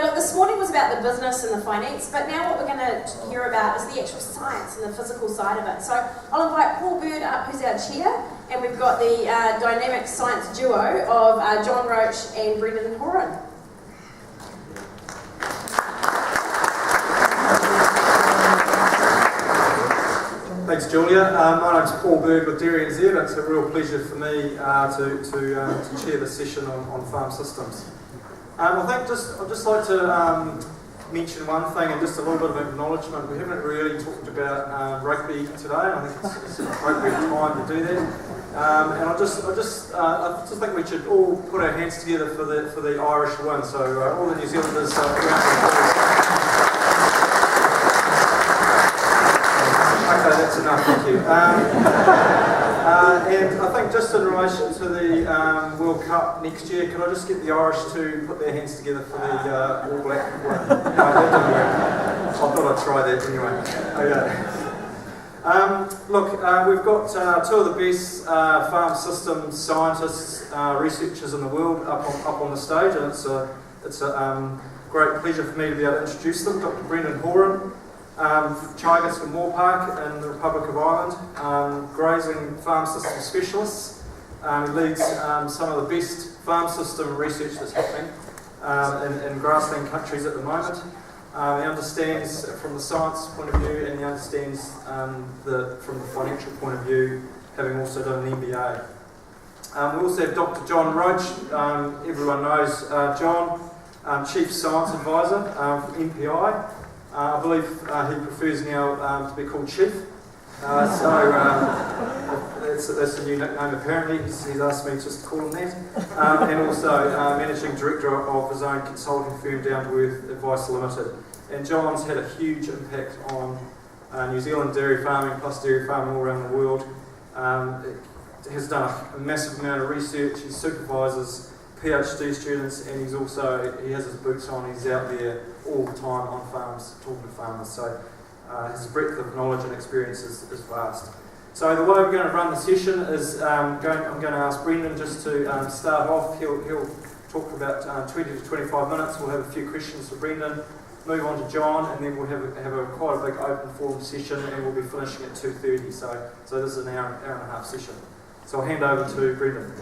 Look, this morning was about the business and the finance, but now what we're going to hear about is the actual science and the physical side of it. So I'll invite Paul Bird up, who's our chair, and we've got the dynamic science duo of John Roche and Brendan Horan. Thanks, Julia. My name's Paul Bird with DairyNZ. It's a real pleasure for me to chair this session on farm systems. I think I'd just like to mention one thing and just a little bit of acknowledgement. We haven't really talked about rugby today, and I think it's an appropriate time to do that. And I just think we should all put our hands together for the Irish win. So all the New Zealanders around the applause. Okay, that's enough, thank you. And I think just in relation to the World Cup next year, can I just get the Irish to put their hands together for the All Black one? No, that didn't work. I thought I'd try that anyway. Okay. Look, we've got two of the best farm systems scientists, researchers in the world up on the stage, and it's a great pleasure for me to be able to introduce them. Dr. Brendan Horan, Teagasc and Moorepark in the Republic of Ireland, grazing farm system specialists. He leads some of the best farm system research that's happening in grassland countries at the moment. He understands from the science point of view, and he understands from the financial point of view, having also done an MBA. We also have Dr. John Roche. Everyone knows John, Chief Science Advisor from MPI. I believe he prefers now to be called Chief, so that's a new nickname apparently. He's asked me just to call him that. And also Managing Director of his own consulting firm, Down to Earth Advice Limited. And John's had a huge impact on New Zealand dairy farming, plus dairy farming all around the world. He has done a massive amount of research. He supervises Ph.D. students, and he has his boots on. He's out there all the time on farms, talking to farmers. So his breadth of knowledge and experience is vast. So the way we're going to run the session is I'm going to ask Brendan just to start off. He'll talk for about 20 to 25 minutes. We'll have a few questions for Brendan, move on to John, and then we'll have quite a big open forum session, and we'll be finishing at 2:30. So this is an hour and a half session. So I'll hand over to Brendan.